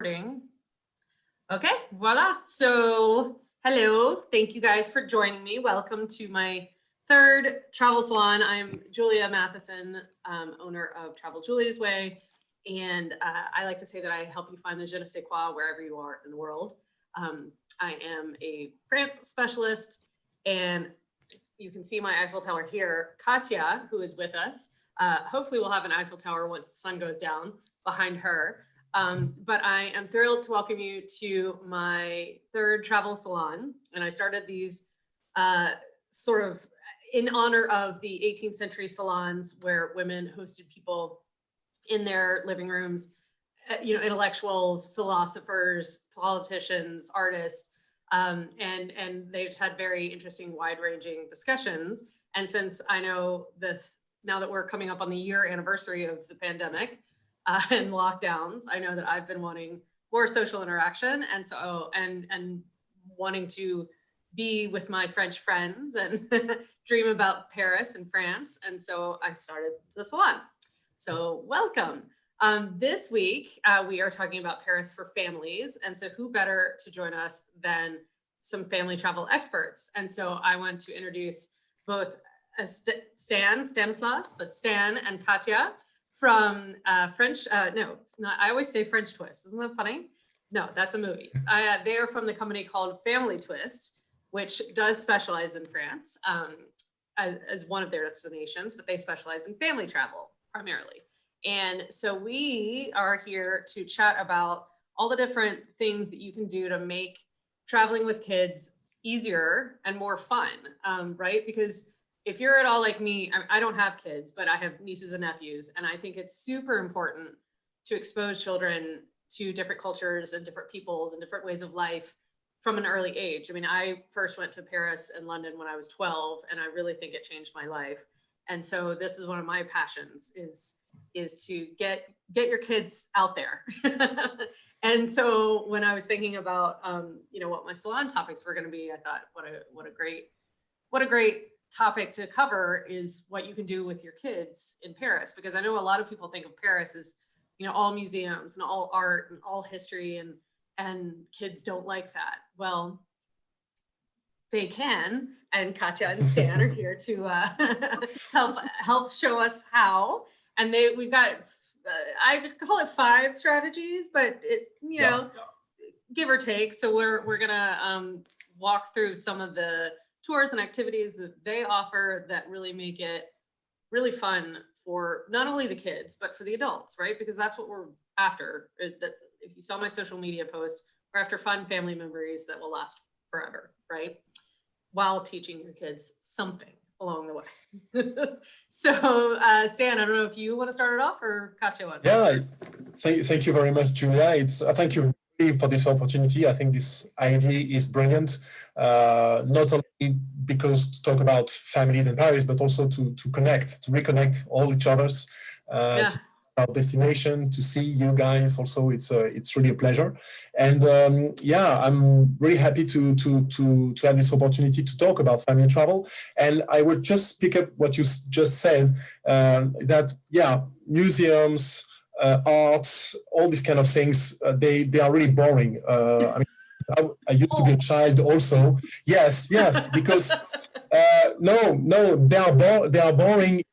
Okay, voila. So, hello. Thank you guys for joining me. Welcome to my third travel salon. I'm Julia Matheson, owner of Travel Julia's Way. And I like to say that I help you find the je ne sais quoi wherever you are in the world. I am a France specialist, and you can see my Eiffel Tower here. Katya, who is with us, hopefully we'll have an Eiffel Tower once the sun goes down behind her. But I am thrilled to welcome you to my third travel salon. And I started these sort of in honor of the 18th century salons where women hosted people in their living rooms, intellectuals, philosophers, politicians, artists, and they just had very interesting, wide-ranging discussions. And since I know this, now that we're coming up on the year anniversary of the pandemic, and lockdowns, I know that I've been wanting more social interaction, and so and wanting to be with my French friends and dream about Paris and France, and so I started the salon. So welcome. This week we are talking about Paris for families, and so who better to join us than some family travel experts? And so I want to introduce both Stan and Katya from French, I always say French Twist. Isn't that funny? No, that's a movie. They are from the company called Family Twist, which does specialize in France as one of their destinations, but they specialize in family travel primarily. And so we are here to chat about all the different things that you can do to make traveling with kids easier and more fun, right? Because if you're at all like me, I don't have kids, but I have nieces and nephews. And I think it's super important to expose children to different cultures and different peoples and different ways of life from an early age. I mean, I first went to Paris and London when I was 12, and I really think it changed my life. And so this is one of my passions is to get your kids out there. And so when I was thinking about, what my salon topics were going to be, I thought, what a great topic to cover is what you can do with your kids in Paris, because I know a lot of people think of Paris as, all museums and all art and all history, and kids don't like that. Well, they can, and Katya and Stan are here to help show us how. And we've got I call it 5 strategies, but give or take. So we're gonna walk through some of the tours and activities that they offer that really make it really fun for not only the kids, but for the adults, right? Because that's what we're after. If you saw my social media post, we're after fun family memories that will last forever, right? While teaching your kids something along the way. So Stan, I don't know if you want to start it off or Katya wants. Yeah, thank you very much, Julia. Thank you for this opportunity. I think this idea is brilliant, not only because to talk about families in Paris, but also to reconnect all each other's to our destination, to see you guys. Also, it's really a pleasure, and I'm really happy to have this opportunity to talk about family travel. And I would just pick up what you just said, that museums, arts, all these kind of things, they are really boring. I used to be a child also. Yes, because no, they are boring.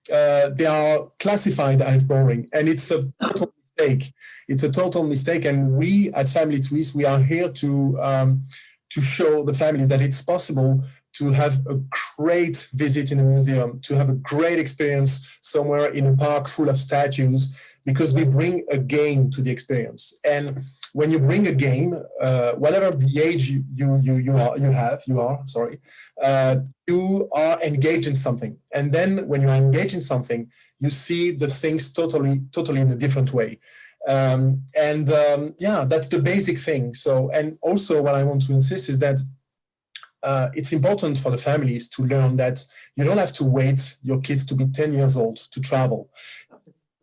They are classified as boring, and it's a total mistake. It's a total mistake. And we at Family Twist, we are here to show the families that it's possible to have a great visit in a museum, to have a great experience somewhere in a park full of statues, because we bring a game to the experience. And when you bring a game, whatever the age you are engaged in something. And then when you are engaged in something, you see the things totally in a different way. That's the basic thing. So, and also what I want to insist is that it's important for the families to learn that you don't have to wait your kids to be 10 years old to travel.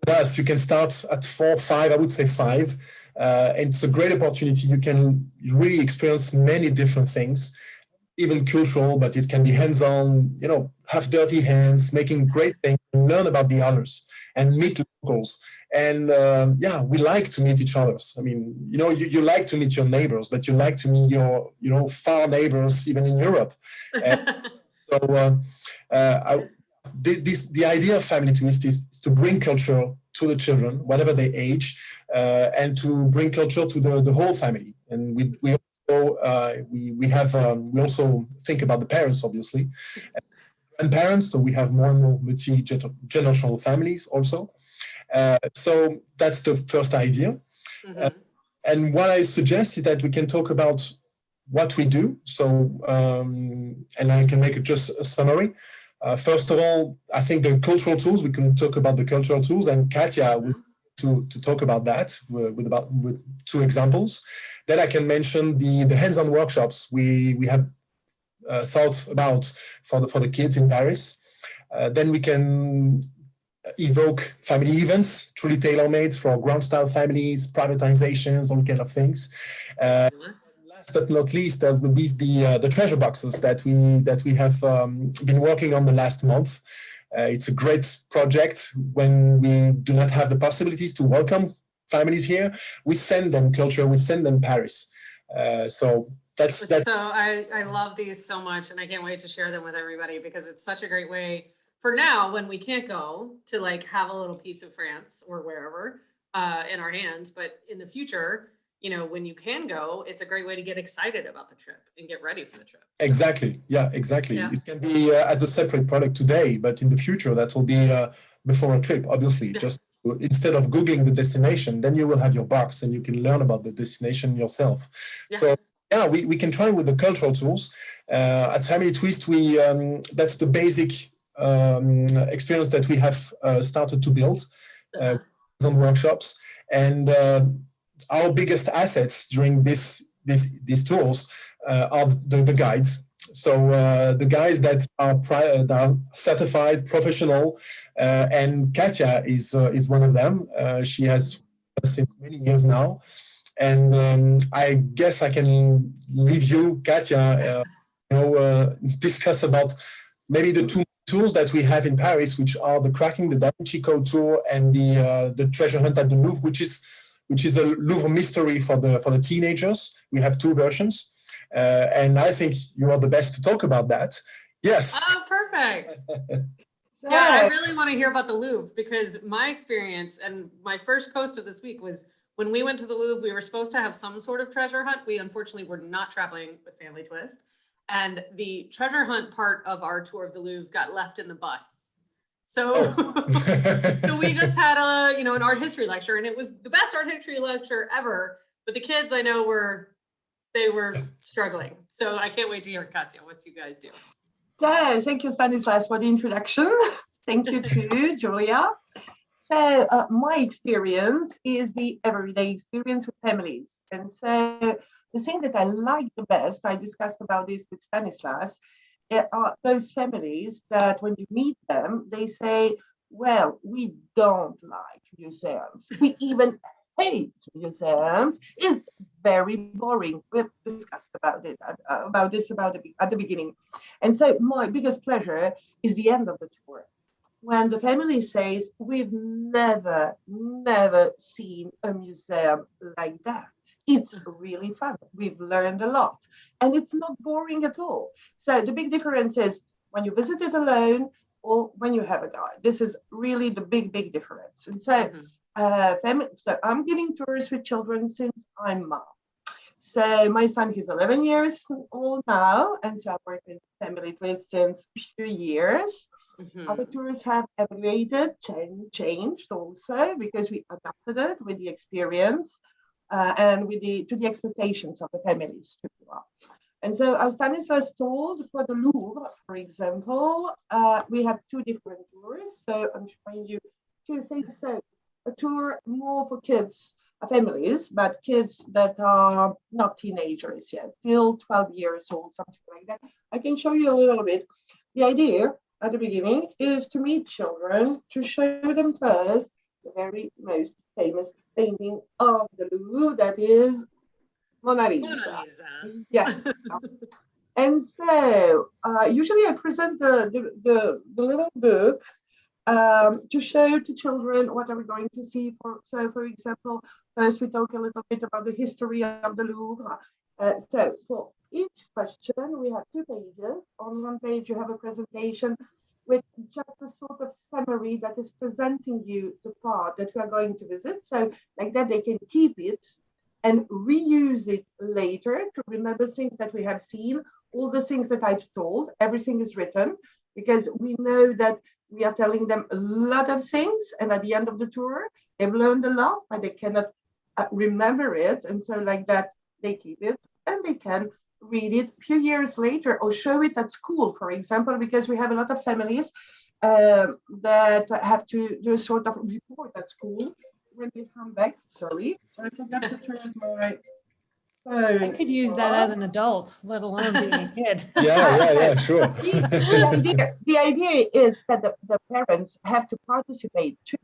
Thus, you can start at 4, 5, I would say 5. And it's a great opportunity. You can really experience many different things, even cultural, but it can be hands-on, have dirty hands, making great things, and learn about the others and meet locals. And yeah, we like to meet each other. I mean, you like to meet your neighbors, but you like to meet your, far neighbors, even in Europe. And so the idea of Family Twist is to bring culture to the children, whatever they age, and to bring culture to the whole family. And we also think about the parents, obviously, grandparents. So we have more and more multi-generational families also. So that's the first idea. Mhm. And what I suggest is that we can talk about what we do. So, and I can make just a summary. First of all, I think the cultural tools, we can talk about the cultural tools, and Katia will to talk about that with two examples. Then I can mention the hands-on workshops we have thought about for the kids in Paris. Then we can evoke family events, truly tailor-made for ground-style families, privatizations, all kind of things. Last but not least, that will be the treasure boxes that we have been working on the last month. It's a great project. When we do not have the possibilities to welcome families here, we send them culture, we send them Paris. So that's. So I love these so much, and I can't wait to share them with everybody, because it's such a great way for now, when we can't go, to like have a little piece of France or wherever in our hands. But in the future, when you can go, it's a great way to get excited about the trip and get ready for the trip. So. Exactly. Yeah, exactly. Yeah. It can be as a separate product today, but in the future, that will be before a trip, obviously. Yeah. Just instead of Googling the destination, then you will have your box and you can learn about the destination yourself. Yeah. So yeah, we can try with the cultural tools. At Family Twist, that's the basic experience that we have started to build on workshops. And our biggest assets during these tours are the guides. So the guys that are certified professional, and Katia is one of them. She has since many years now, and I guess I can leave you, Katia, discuss about maybe the two tools that we have in Paris, which are the Cracking the Da Vinci Code tour and the Treasure Hunt at the Louvre, which is a Louvre mystery for the teenagers. We have two versions. And I think you are the best to talk about that. Yes. Oh, perfect. Yeah, I really want to hear about the Louvre, because my experience and my first post of this week was when we went to the Louvre. We were supposed to have some sort of treasure hunt. We unfortunately were not traveling with Family Twist. And the treasure hunt part of our tour of the Louvre got left in the bus. So, so we just had an art history lecture, and it was the best art history lecture ever. But the kids, I know, were struggling. So I can't wait to hear, Katia, what you guys do. Yeah, thank you, Stanislas, for the introduction. Thank you to Julia. So my experience is the everyday experience with families. And so the thing that I like the best, I discussed about this with Stanislas, are those families that when you meet them, they say, well, we don't like museums. We even hate museums. It's very boring. We've discussed about at the beginning. And so my biggest pleasure is the end of the tour, when the family says, we've never seen a museum like that. It's really fun. We've learned a lot. And it's not boring at all. So the big difference is when you visit it alone or when you have a guide. This is really the big difference. And so, so I'm giving tours with children since I'm mom. So my son, he's 11 years old now. And so I've worked with Family Twist since a few years. Our tours have evaluated, changed also, because we adapted it with the experience and to the expectations of the families too. And so as Stanislas told, for the Louvre, for example, we have two different tours. So I'm showing you two things. So a tour more for kids, families, but kids that are not teenagers yet, still 12 years old, something like that. I can show you a little bit. The idea at the beginning is to meet children, to show them first the very most famous painting of the Louvre, that is Mona Lisa. Yes. And so usually I present the little book to show to children what are we going to see. So for example, first we talk a little bit about the history of the Louvre. So for each question, we have 2 pages. On one page, you have a presentation with just a sort of summary that is presenting you the part that we are going to visit. So like that, they can keep it and reuse it later to remember things that we have seen, all the things that I've told, everything is written, because we know that we are telling them a lot of things. And at the end of the tour, they've learned a lot, but they cannot remember it. And so like that, they keep it and they can read it a few years later or show it at school, for example, because we have a lot of families that have to do a sort of report at school when they come back. Sorry, I forgot to turn my phone. I could use that as an adult, let alone being a kid. Yeah, sure. The idea is that the parents have to participate too.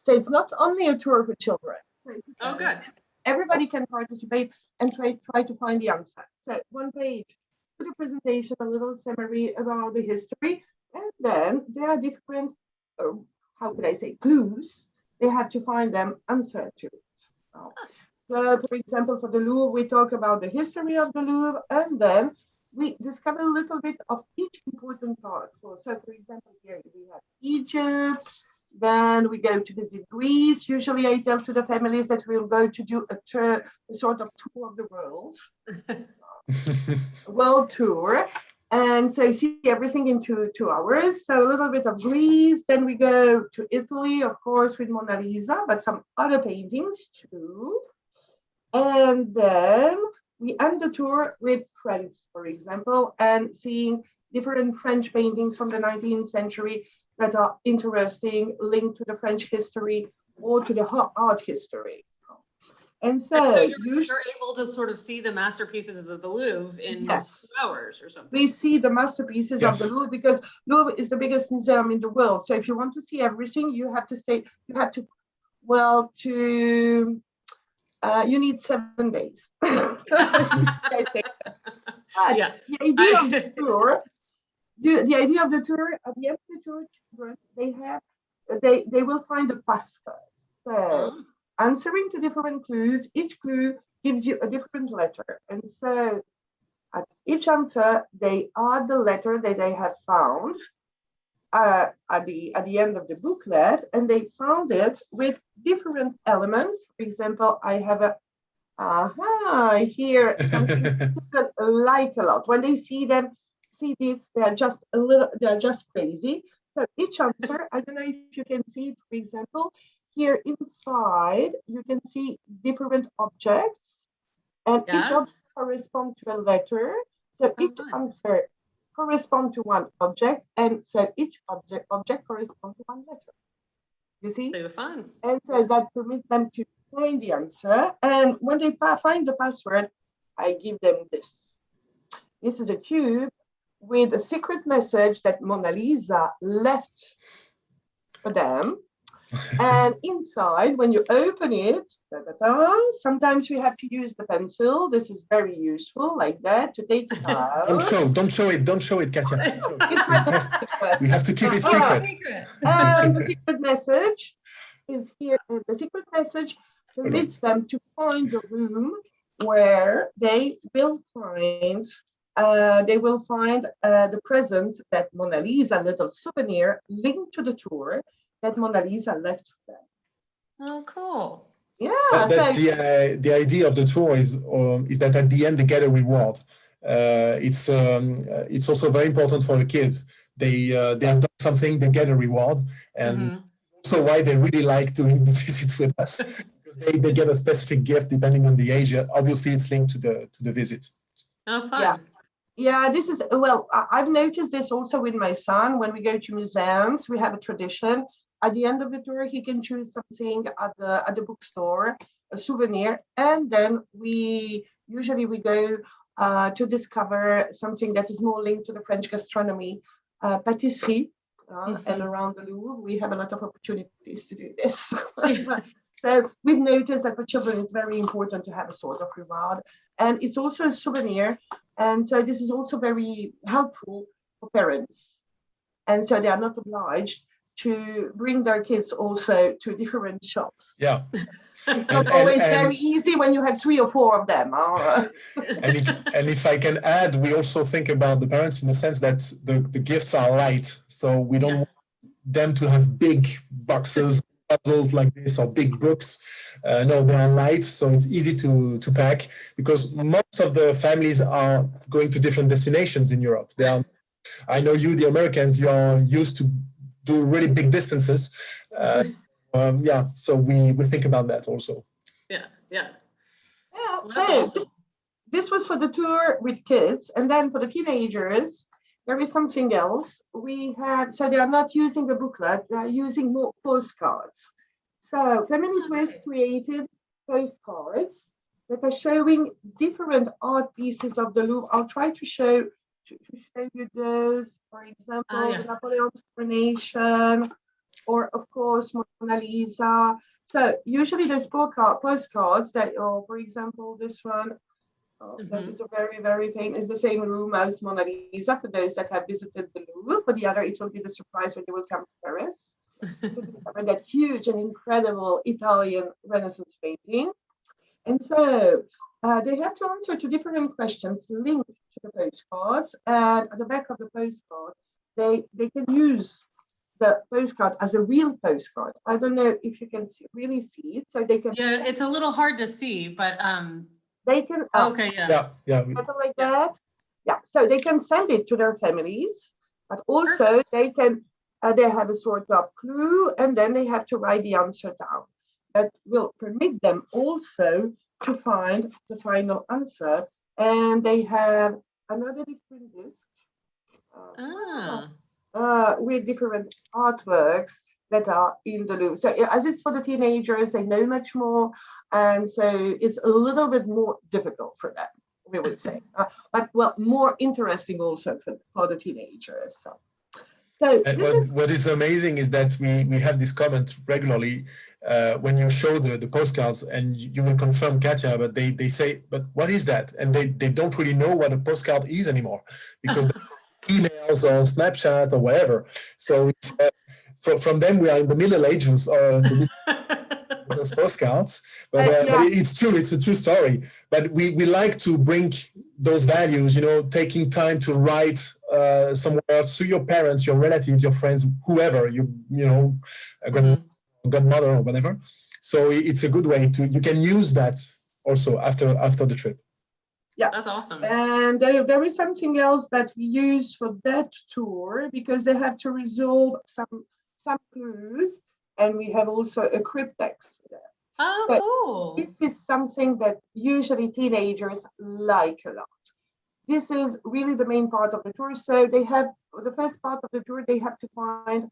So it's not only a tour for children. So Oh, good. everybody can participate and try to find the answer. So one page for the presentation, a little summary about the history, and then there are different, how could I say, clues. They have to find them answer to it. So, for example, for the Louvre, we talk about the history of the Louvre, and then we discover a little bit of each important part. So, for example, here we have Egypt. Then we go to visit Greece. Usually I tell to the families that we'll go to do a sort of tour of the world, world tour. And so you see everything in 2 hours. So a little bit of Greece. Then we go to Italy, of course, with Mona Lisa, but some other paintings too. And then we end the tour with France, for example, and seeing different French paintings from the 19th century that are interesting, linked to the French history or to the art history. And so you're able to sort of see the masterpieces of the Louvre in 2 hours or something. We see the masterpieces of the Louvre because Louvre is the biggest museum in the world. So if you want to see everything, you have to you need 7 days. Yeah. The idea of the tour, the idea of the tour, at the end of the tour, children, they will find a password. So answering to different clues, each clue gives you a different letter. And so at each answer, they add the letter that they have found at the end of the booklet, and they found it with different elements. For example, I have here something children like a lot. When they see this, they're just crazy. So each answer, I don't know if you can see it, for example, here inside, you can see different objects, and each object corresponds to a letter. So each answer corresponds to one object, and so each object corresponds to one letter. You see? They were fun. And so that permits them to find the answer. And when they find the password, I give them this. This is a cube with a secret message that Mona Lisa left for them. And inside, when you open it, sometimes we have to use the pencil. This is very useful, like that, to take it out. Don't show it, Katia. We have to keep it secret. And the secret message is here. And the secret message permits them to find the room where they will find the present that Mona Lisa, little souvenir linked to the tour that Mona Lisa left for them. Oh, cool. Yeah. That's the idea of the tour is that at the end they get a reward. It's also very important for the kids. They have done something, they get a reward, and also why they really like doing the visit with us, because they get a specific gift depending on the age. Obviously, it's linked to the visit. Oh, fun. Yeah, this is, well, I've noticed this also with my son. When we go to museums, we have a tradition. At the end of the tour, he can choose something at the bookstore, a souvenir, and then we go to discover something that is more linked to the French gastronomy, patisserie, and around the Louvre, we have a lot of opportunities to do this. So we've noticed that for children, it's very important to have a sort of reward. And it's also a souvenir. And so this is also very helpful for parents. And so they are not obliged to bring their kids also to different shops. Yeah. It's not always very easy when you have 3 or 4 of them. And if I can add, we also think about the parents in the sense that the gifts are light. So we don't want them to have big boxes, puzzles like this, or big books. No, they are light, so it's easy to pack, because most of the families are going to different destinations in Europe. I know you, the Americans, you are used to do really big distances. So we think about that also. Yeah, Well, so that's awesome. this was for the tour with kids, and then for the teenagers, there is something else. So they are not using a booklet, they are using more postcards. So Family Twist created postcards that are showing different art pieces of the Louvre. I'll try to show you those, for example, the Napoleon's coronation, or of course Mona Lisa. So usually there's postcards that, for example, this one, that is a very, very famous, in the same room as Mona Lisa, for those that have visited the Louvre. For the other, it will be the surprise when you will come to Paris to discover that huge and incredible Italian Renaissance painting. And so they have to answer to different questions linked to the postcards. And at the back of the postcard, they can use the postcard as a real postcard. I don't know if you can really see it. So they can. Yeah, it's a little hard to see, but they can. Okay, yeah. Like that. Yeah. So they can send it to their families, but also they can. They have a sort of clue, and then they have to write the answer down. That will permit them also to find the final answer. And they have another different disc. With different artworks that are in the Louvre. So as it's for the teenagers, they know much more. And so it's a little bit more difficult for them, we would say. But well, more interesting also for the teenagers. So what is amazing is that we have this comment regularly when you show the postcards, and you will confirm, Katja, but they say, but what is that? And they don't really know what a postcard is anymore, because emails or Snapchat or whatever. So it's, from them, we are in the Middle Ages or those postcards. But it's true. It's a true story. But we like to bring those values, taking time to write somewhere to your parents, your relatives, your friends, whoever, godmother or whatever. So it's a good way you can use that also after the trip. Yeah, that's awesome. And there is something else that we use for that tour, because they have to resolve some clues, and we have also a cryptex for that. Oh, so cool. This is something that usually teenagers like a lot. This is really the main part of the tour. So they have the first part of the tour, they have to find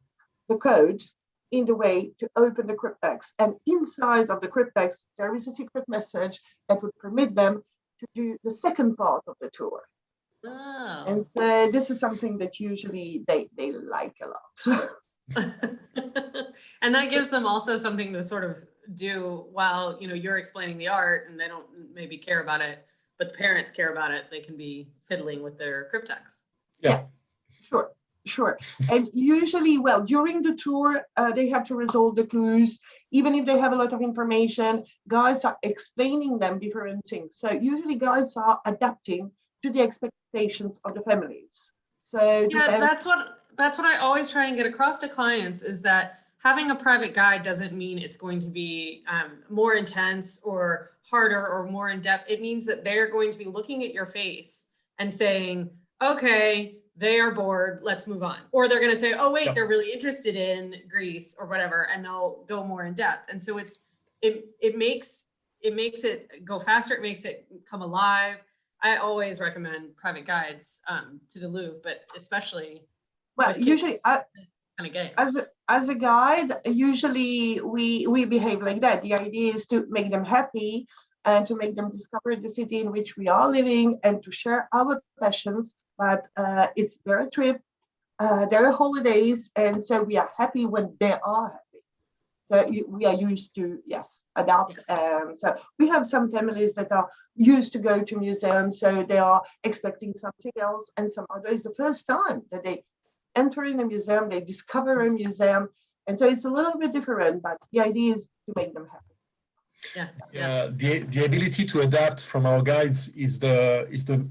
the code in the way to open the cryptex. And inside of the cryptex, there is a secret message that would permit them to do the second part of the tour. Oh. And so this is something that usually they like a lot. And that gives them also something to sort of do while you're explaining the art, and they don't maybe care about it, but the parents care about it. They can be fiddling with their cryptex. Yeah, sure. And usually, during the tour, they have to resolve the clues. Even if they have a lot of information, guides are explaining them different things. So usually guides are adapting to the expectations of the families. So that's what I always try and get across to clients, is that having a private guide doesn't mean it's going to be more intense or harder or more in depth. It means that they're going to be looking at your face and saying, okay, they are bored, let's move on. Or they're going to say, oh, wait, they're really interested in Greece or whatever, and they'll go more in depth. And so it makes it go faster. It makes it come alive. I always recommend private guides to the Louvre, but especially usually kind of game. As a guide, usually we behave like that. The idea is to make them happy and to make them discover the city in which we are living and to share our passions. But it's their trip, their holidays, and so we are happy when they are happy. So we are used to, yes, adapt. So we have some families that are used to go to museums, so they are expecting something else, and some others the first time that they enter in a museum, they discover a museum, and so it's a little bit different. But the idea is to make them happy. The ability to adapt from our guides is the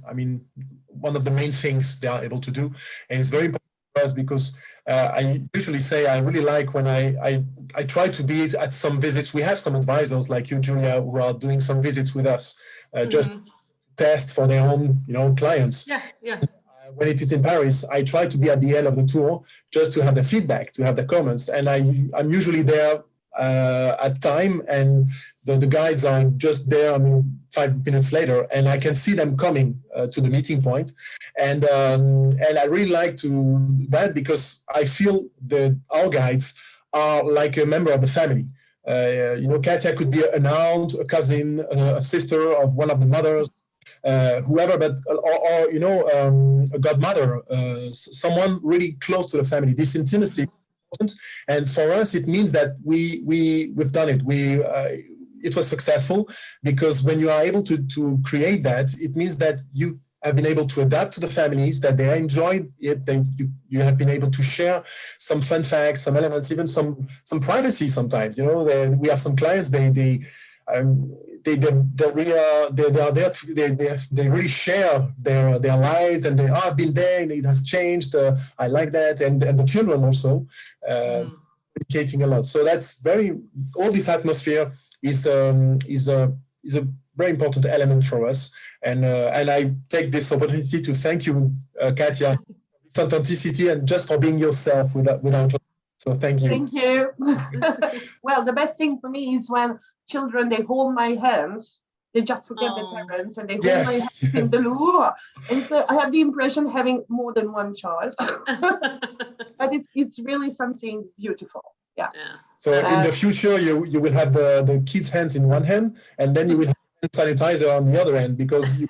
I mean, one of the main things they are able to do, and it's very important for us because I usually say I really like when I try to be at some visits. We have some advisors like you, Julia, who are doing some visits with us, just test for their own, clients. When it is in Paris, I try to be at the end of the tour just to have the feedback, to have the comments, and I'm usually there at time, and the guides are just there. 5 minutes later, and I can see them coming to the meeting point, and I really like to that because I feel that our guides are like a member of the family. Katia could be an aunt, a cousin, a sister of one of the mothers. Whoever, but or a godmother, someone really close to the family. This intimacy, and for us, it means that we've done it. It was successful because when you are able to create that, it means that you have been able to adapt to the families, that they enjoyed it. That you have been able to share some fun facts, some elements, even some privacy. Sometimes, we have some clients. They really share their lives, and I've been there and it has changed. I like that, and the children also communicating a lot. So that's all this atmosphere is a very important element for us, and I take this opportunity to thank you, Katia, for authenticity and just for being yourself without. So thank you. Thank you. Well, the best thing for me is when children, they hold my hands. They just forget their parents and they hold my hands in the Louvre. And so I have the impression having more than one child. But it's really something beautiful. Yeah. So in the future, you will have the kids' hands in one hand, and then you will have sanitizer on the other hand because you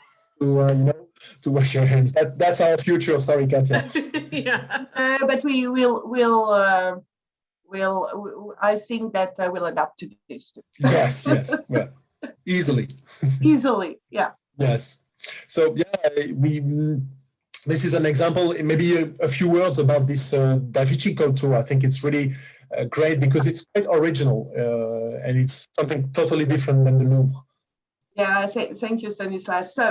to wash your hands. That's our future. Sorry, Katia. But we will I think that I will adapt to this too. Yes. Well, easily. Easily, yeah. Yes. So this is an example. Maybe a few words about this Da Vinci Code tour. I think it's really great because it's quite original and it's something totally different than the Louvre. Yeah, thank you, Stanislas. So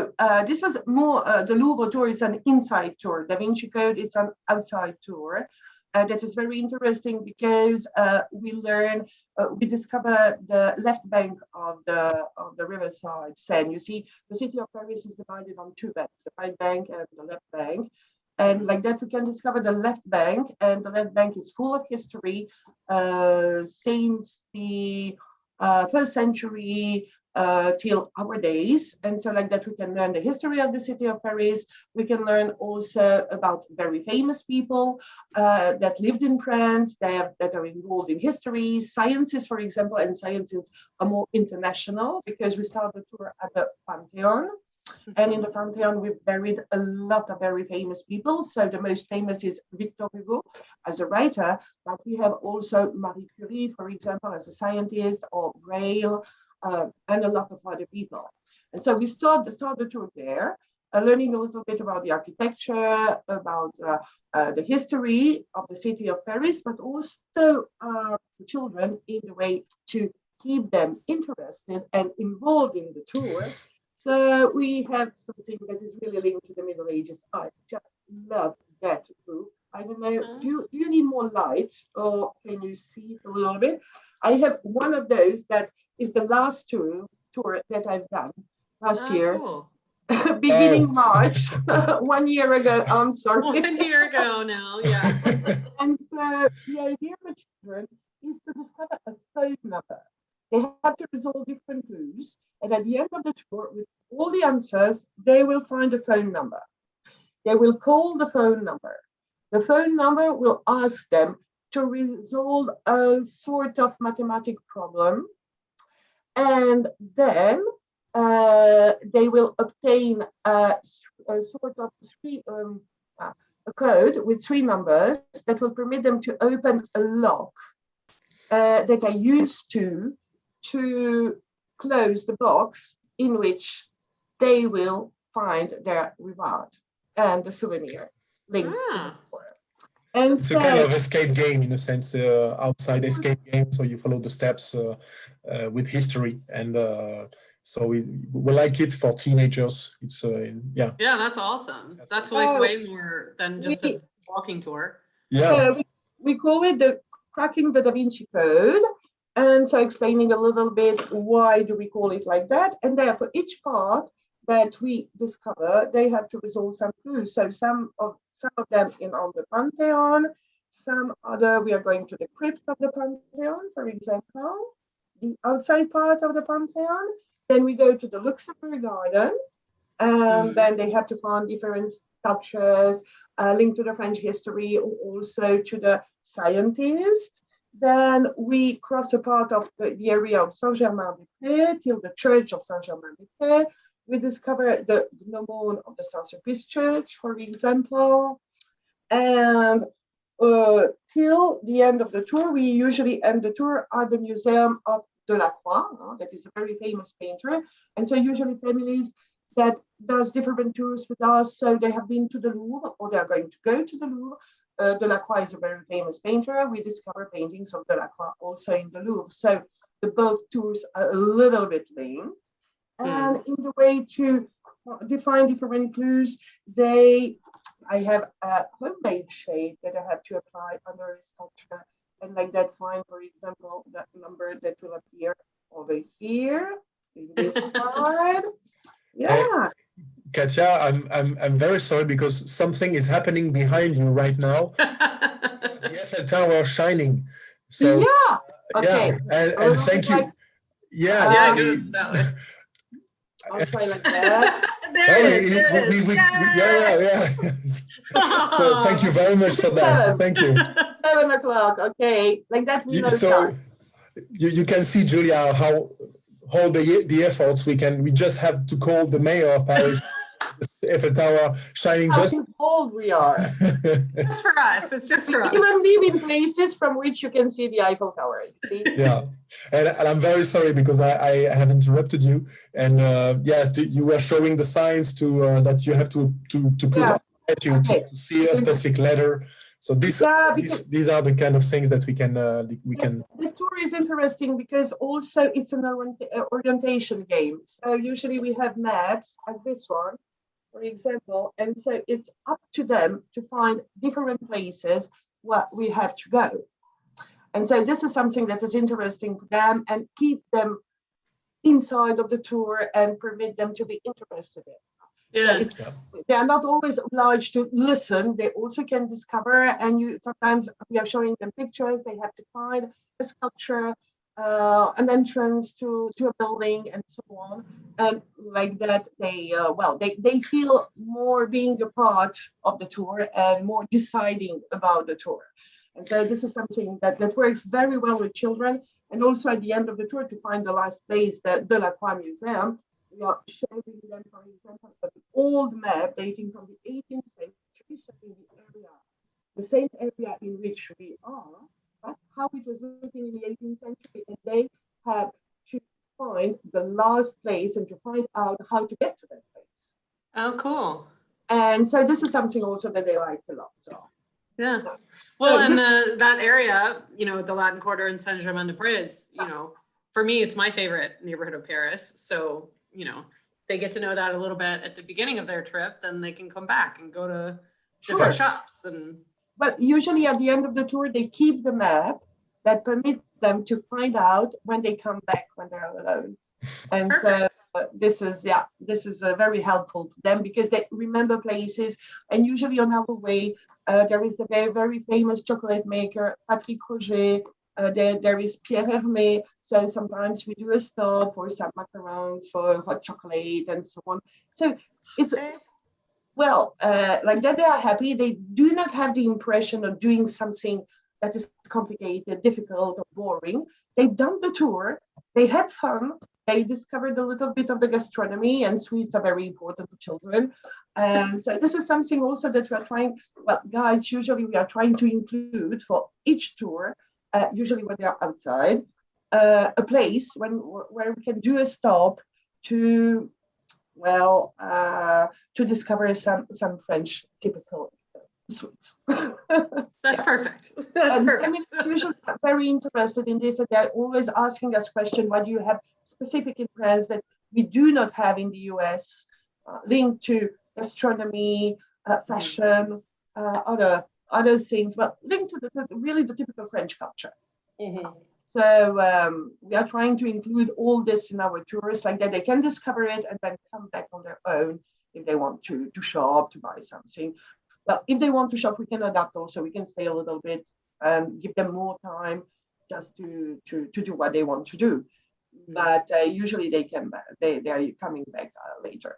this was more, the Louvre tour is an inside tour. Da Vinci Code, it's an outside tour. That is very interesting because we discover the left bank of the riverside Seine. You see, the city of Paris is divided on two banks, the right bank and the left bank. And like that, we can discover the left bank, and the left bank is full of history since the first century till our days. And so like that, we can learn the history of the city of Paris. We can learn also about very famous people that lived in France, that are involved in history, sciences, for example, and sciences are more international because we start the tour at the Pantheon. And in the Pantheon, we've buried a lot of very famous people. So the most famous is Victor Hugo as a writer, but we have also Marie Curie, for example, as a scientist, or Braille, and a lot of other people. And so we start the tour there, learning a little bit about the architecture, about the history of the city of Paris, but also the children in a way to keep them interested and involved in the tour. So we have something that is really linked to the Middle Ages. I just love that book. I don't know, do you need more light, or can you see it a little bit? I have one of those that is the last tour that I've done last year. Cool. Beginning March, 1 year ago. I'm sorry. 1 year ago now, yeah. And so the idea for children is to discover a phone number. They have to resolve different clues, and at the end of the tour, with all the answers, they will find a phone number. They will call the phone number. The phone number will ask them to resolve a sort of mathematical problem, and then they will obtain a sort of a code with 3 numbers that will permit them to open a lock that are used to close the box in which they will find their reward and the souvenir linked to the tour. And it's a kind of escape game in a sense, outside escape game. So you follow the steps with history, and so we like it for teenagers. It's yeah. Yeah, that's awesome. That's like way more than just a walking tour. Yeah. We call it the cracking the Da Vinci Code. And so explaining a little bit why do we call it like that. And therefore each part that we discover, they have to resolve some clues. So some of them on the Pantheon, some other, we are going to the crypt of the Pantheon, for example, the outside part of the Pantheon. Then we go to the Luxembourg Garden, and then they have to find different sculptures linked to the French history, or also to the scientists. Then we cross a part of the area of Saint-Germain-des-Prés till the church of Saint-Germain-des-Prés. We discover the gnomon of the Saint-Sulpice Church, for example. And till the end of the tour, we usually end the tour at the Museum of Delacroix, that is a very famous painter. And so usually families that does different tours with us, so they have been to the Louvre or they are going to go to the Louvre. Delacroix is a very famous painter. We discover paintings of Delacroix also in the Louvre. So the both tours are a little bit linked. And in the way to define different clues, I have a homemade shade that I have to apply under a sculpture, and like that find, for example, that number that will appear over here in this side. Yeah. Katja, I'm very sorry because something is happening behind you right now. The Eiffel Tower shining. So yeah. Okay. Yeah, and thank you. Like, yeah, good that way. I'll try like that. There it is. Yeah. So thank you very much for that. Thank you. 7 o'clock. Okay, like that we know. So you can see, Julia, how all the efforts we just have to call the mayor of Paris. The Eiffel Tower shining How just bold we are. Just for us. It's just for us. Even live in places from which you can see the Eiffel Tower. See? Yeah, and I'm very sorry because I have interrupted you. And yes, you were showing the signs to that you have to put to see a specific letter. So these are the kind of things that we can. The tour is interesting because also it's an orientation game. So usually we have maps as this one, for example, and so it's up to them to find different places where we have to go. And so this is something that is interesting for them and keep them inside of the tour and permit them to be interested in. Yeah. They are not always obliged to listen. They also can discover, and sometimes we are showing them pictures. They have to find a sculpture, an entrance to a building, and so on. And like that, they feel more being a part of the tour and more deciding about the tour. And so this is something that works very well with children. And also at the end of the tour, to find the last place, the Delacroix Museum. We are showing them, for example, an old map dating from the 18th century, showing the same area in which we are, but how it was looking in the 18th century, and they have to find the last place and to find out how to get to that place. Oh, cool. And so this is something also that they like a lot. So. Yeah. Well, and that area, the Latin Quarter in Saint-Germain-des-Prés, for me, it's my favorite neighborhood of Paris. So, they get to know that a little bit at the beginning of their trip, then they can come back and go to different shops. But usually at the end of the tour, they keep the map that permits them to find out when they come back, when they're alone. And this is very helpful to them because they remember places. And usually on our way, there is the very, very famous chocolate maker, Patrick Roger. There is Pierre Hermé, so sometimes we do a stop for some macarons, for hot chocolate, and so on. So it's, like that they are happy. They do not have the impression of doing something that is complicated, difficult, or boring. They've done the tour, they had fun, they discovered a little bit of the gastronomy, and sweets are very important for children. And so this is something also that we're trying, guys, usually we are trying to include for each tour usually when they're outside, a place where we can do a stop to, well, to discover some French typical sweets. That's Yeah. perfect. That's perfect. I mean, usually very interested in this, and they're always asking us questions. What do you have specific in France that we do not have in the US, linked to gastronomy, fashion, other things, but linked to really the typical French culture. Mhm. So we are trying to include all this in our tours, like that they can discover it and then come back on their own if they want to shop, to buy something. But if they want to shop, we can adapt also. We can stay a little bit and give them more time just to do what they want to do. But usually they come back. They are coming back later.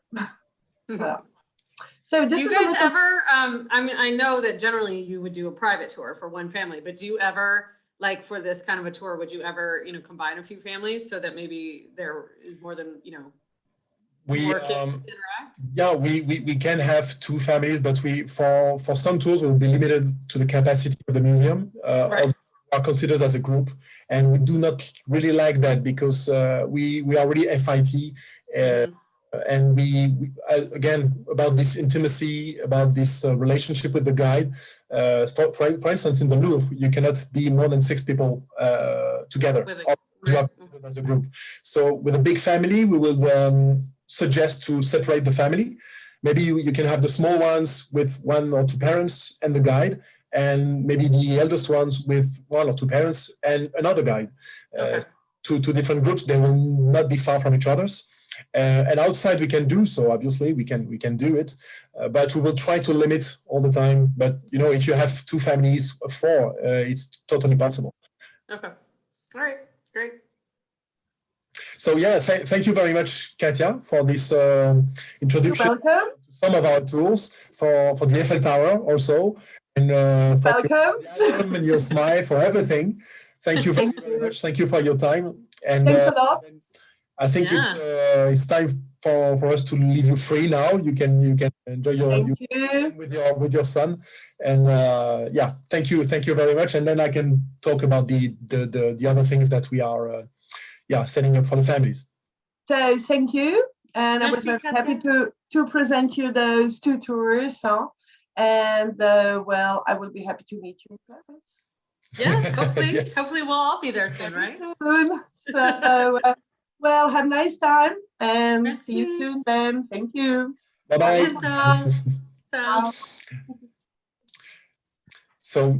So this Do you is guys ever, I mean, I know that generally you would do a private tour for one family, but do you ever, like for this kind of a tour, would you ever, combine a few families so that maybe there is more than, more kids to interact? Yeah, we can have two families, but we for some tours we'll be limited to the capacity of the museum. Right. Are considered as a group, and we do not really like that because we are really FIT. And we again, about this intimacy, about this relationship with the guide. For instance, in the Louvre, you cannot be more than 6 people together as a group. So with a big family, we will suggest to separate the family. Maybe you can have the small ones with 1 or 2 parents and the guide, and maybe the eldest ones with 1 or 2 parents and another guide. Two different groups. They will not be far from each other's. And outside we can do so. Obviously, we can do it, but we will try to limit all the time. But if you have 2 families of 4, it's totally possible. Okay. All right. Great. So yeah, thank you very much, Katia, for this introduction. You're welcome. To some of our tools for the Eiffel Tower also, and for welcome. and your smile, for everything. Thank you very much. Thank you for your time. And thanks a lot. I think it's time for us to leave you free now. You can enjoy your with your son, and thank you very much. And then I can talk about the other things that we are setting up for the families. So thank you, and I was very happy to present you those 2 tours. And well, I will be happy to meet you in Paris. Yes, hopefully, hopefully we'll all be there soon, right? Soon. So. Well, have a nice time and see you soon then. Thank you. Bye-bye. So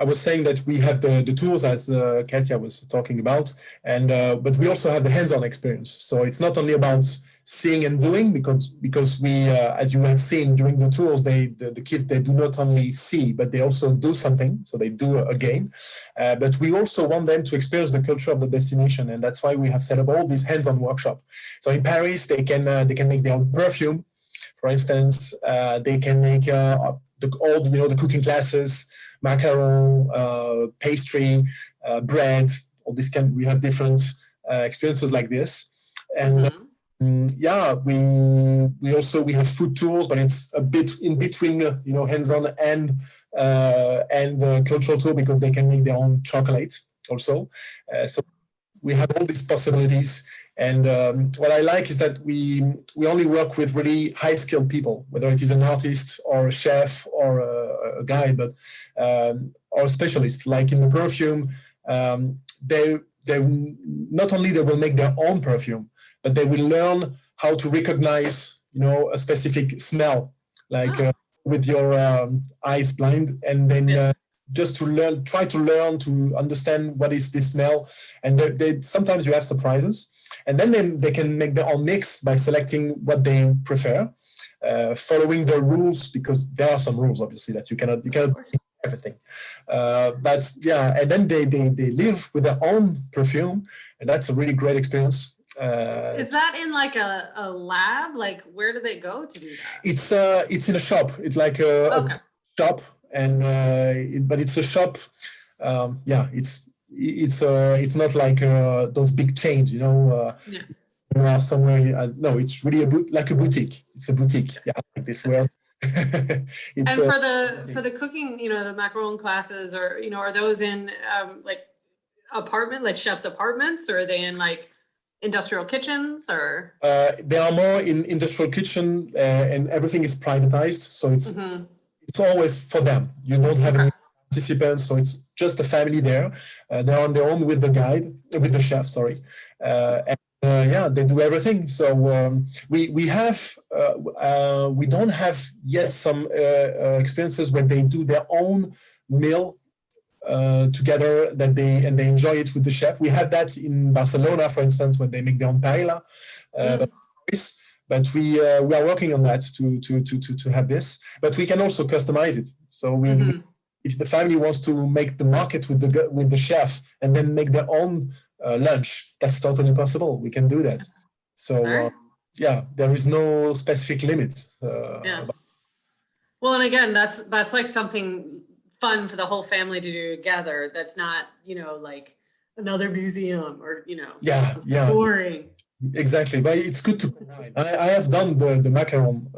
I was saying that we have the tools, as Katia was talking about, and but we also have the hands-on experience. So it's not only about seeing and doing, because we, as you have seen during the tours, the kids, they do not only see, but they also do something. So they do a game, but we also want them to experience the culture of the destination, and that's why we have set up all these hands-on workshop. So in Paris, they can make their own perfume, for instance. They can make the cooking classes, macaron, pastry, bread. All this we have different experiences like this, and. We have food tours, but it's a bit in between, hands-on and cultural tour, because they can make their own chocolate also. So we have all these possibilities. And what I like is that we only work with really high-skilled people, whether it is an artist or a chef or a guide, but or a specialist. Like in the perfume, they not only they will make their own perfume, but they will learn how to recognize, a specific smell, like with your eyes blind, and then just to try to learn to understand what is this smell. And sometimes you have surprises, and then they can make their own mix by selecting what they prefer, following the rules, because there are some rules, obviously, that you cannot everything. But yeah, and then they live with their own perfume, and that's a really great experience. Is that in like a lab? Like, where do they go to do that? It's in a shop. It's like a shop, and but it's a shop. It's not like those big chains, somewhere. No, it's really like a boutique. It's a boutique. Yeah, like this word. And for the cooking, the macaron classes, or are those in like chef's apartments, or are they in like industrial kitchens, or? They are more in industrial kitchen, and everything is privatized, so it's always for them. You don't have any participants, so it's just a family there. They're on their own with the chef, sorry. They do everything. So we don't have yet some experiences when they do their own meal together that they enjoy it with the chef. We had that in Barcelona, for instance, when they make their own paella. But we are working on that to have this. But we can also customize it. So if the family wants to make the market with the chef and then make their own lunch, that's totally possible. We can do that. So there is no specific limit. Well, and again, that's like something fun for the whole family to do together. That's not, like another museum or, boring. Exactly, but it's good to combine. I have done the macaron.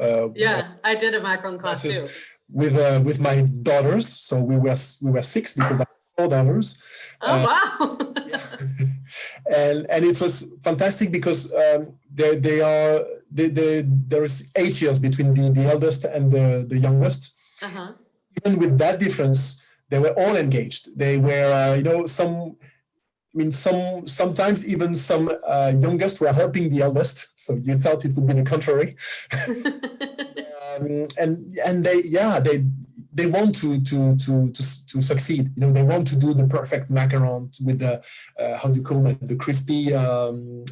I did a macaron class too. With my daughters. So we were 6 because I have 4 daughters. Oh wow! and it was fantastic because there is 8 years between the eldest and the youngest. Even with that difference, they were all engaged. They were, sometimes even some youngest were helping the eldest. So you thought it would be the contrary. And they want to succeed. They want to do the perfect macaron with the how do you call it, the crispy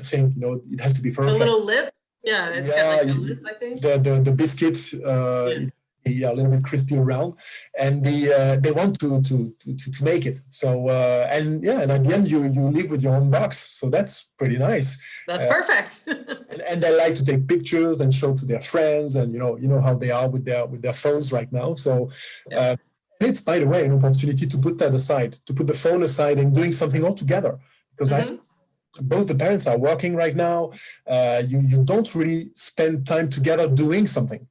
thing. It has to be perfect. A little lip. Yeah, it's got like a lip, I think. The biscuit. A little bit crispy around, and they want to make it. So and at the end you leave with your own box. So that's pretty nice. That's perfect. and they like to take pictures and show to their friends, and you know how they are with their phones right now. So it's, by the way, an opportunity to put that aside, to put the phone aside and doing something all together, because both the parents are working right now. You don't really spend time together doing something.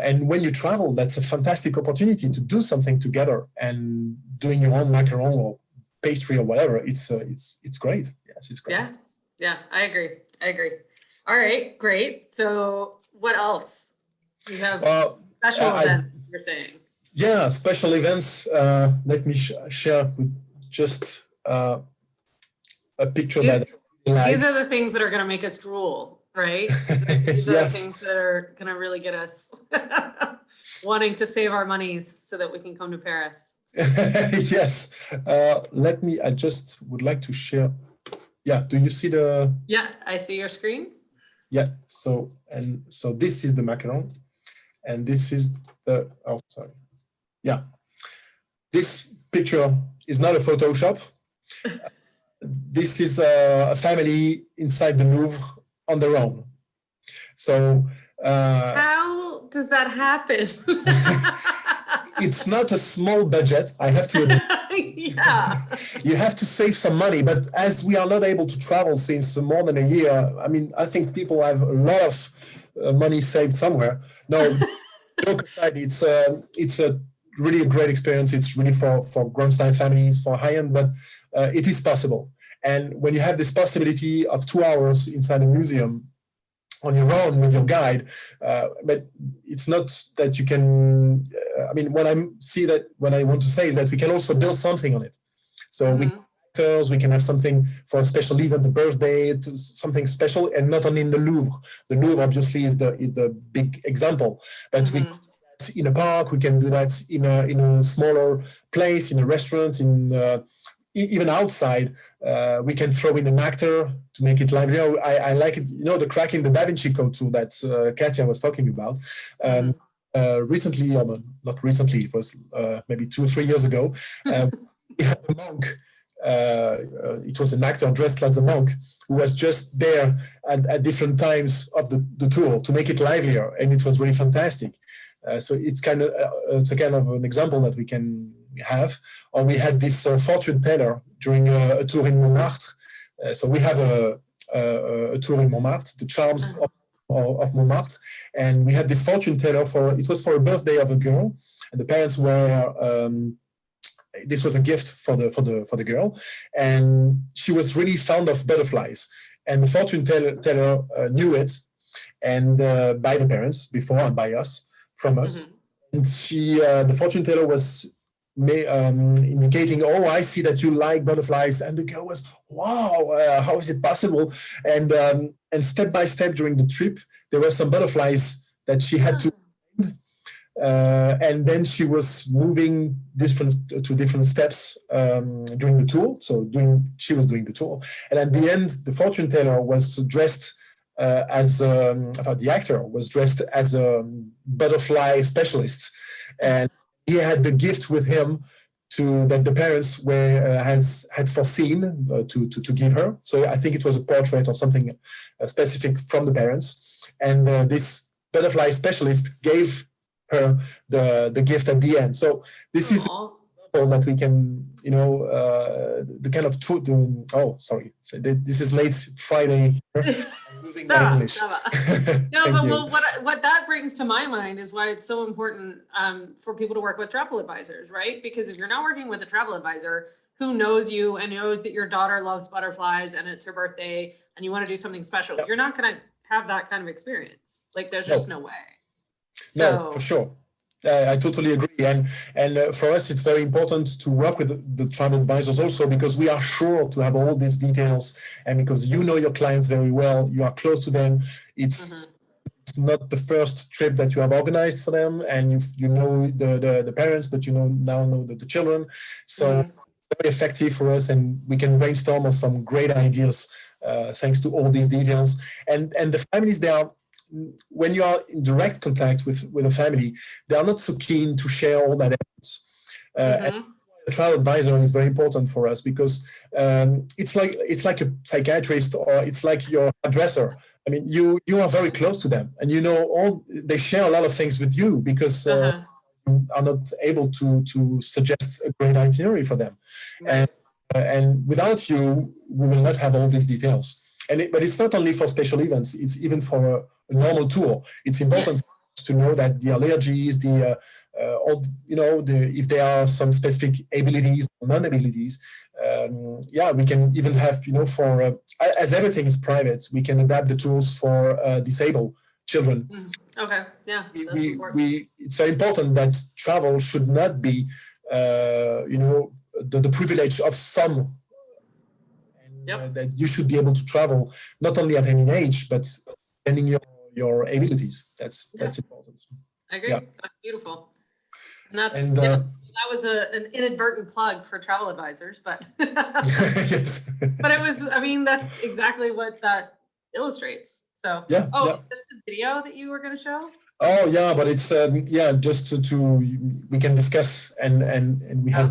And when you travel, that's a fantastic opportunity to do something together, and doing your own macaron or pastry or whatever. It's great. Yes, it's great. Yeah, I agree. All right, great. So what else? You have special events, you're saying? Yeah, special events. Let me share with just a picture that these are the things that are going to make us drool. Right? These are the things that are going to really get us wanting to save our monies so that we can come to Paris. Yes. I just would like to share. Yeah. Do you see the? Yeah, I see your screen. Yeah. So this is the macaron, and this is the. Oh, sorry. Yeah. This picture is not a Photoshop. This is a family inside the Louvre on their own. So how does that happen? It's not a small budget, I have to admit. You have to save some money, but as we are not able to travel since more than a year, I think people have a lot of money saved somewhere. No, joke aside, it's really a great experience. It's really for grown-style families, for high-end, but it is possible. And when you have this possibility of 2 hours inside a museum on your own with your guide, but it's not that you can. What I want to say is that we can also build something on it. So we can have something for a special event, a birthday, something special, and not only in the Louvre. The Louvre obviously is the big example, but we. In a park, we can do that in a smaller place, in a restaurant, even outside. We can throw in an actor to make it lively. I like it. The cracking the Da Vinci Code tool that Katia was talking about. Recently, not recently, it was maybe 2 or 3 years ago. We had a monk. It was an actor dressed as a monk who was just there at different times of the tour to make it livelier, and it was really fantastic. So it's kind of an example that we can have. Or we had this fortune teller during a tour in Montmartre. So we have a tour in Montmartre, the charms of of Montmartre, and we had this fortune teller it was for a birthday of a girl, and the parents were. This was a gift for the girl, and she was really fond of butterflies, and the fortune teller knew it, and by the parents before and by us from us, and the fortune teller was indicating, oh, I see that you like butterflies, and the girl was, wow, how is it possible? And step by step during the trip, there were some butterflies that she had to find. And then she was moving to different steps during the tour. She was doing the tour, and at the end, the fortune teller was dressed the actor was dressed as a butterfly specialist, and he had the gift with him that the parents had foreseen to give her. So I think it was a portrait or something specific from the parents, and this butterfly specialist gave her the gift at the end. So this is that we can, the kind of this is late Friday. I'm losing my English. No, but what that brings to my mind is why it's so important for people to work with travel advisors, right? Because if you're not working with a travel advisor who knows you and knows that your daughter loves butterflies and it's her birthday and you want to do something special, you're not going to have that kind of experience. Like, there's just no way. No, for sure. I totally agree. And for us, it's very important to work with the travel advisors also, because we are sure to have all these details, and because you know your clients very well, you are close to them. It's not the first trip that you have organized for them, and you know the parents, but now know the children. So very effective for us, and we can brainstorm on some great ideas thanks to all these details. And the families, when you are in direct contact with a family, they are not so keen to share all that evidence. And a travel advisor is very important for us, because it's like a psychiatrist, or it's like your hairdresser. I mean, you are very close to them, and they share a lot of things with you, because you are not able to suggest a great itinerary for them. Right. And without you, we will not have all these details. But it's not only for special events; it's even for a normal tour. It's important for us to know that the allergies, if there are some specific abilities or non-abilities, we can even have, as everything is private, we can adapt the tools for disabled children. Okay, yeah, that's important. It's very important that travel should not be, the privilege of some. That you should be able to travel not only at any age, but depending your abilities. That's important. I agree. Yeah. That's beautiful. And that was an inadvertent plug for travel advisors, but yes. But it was, that's exactly what that illustrates. So is this the video that you were going to show? Oh yeah, but it's just to we can discuss and we have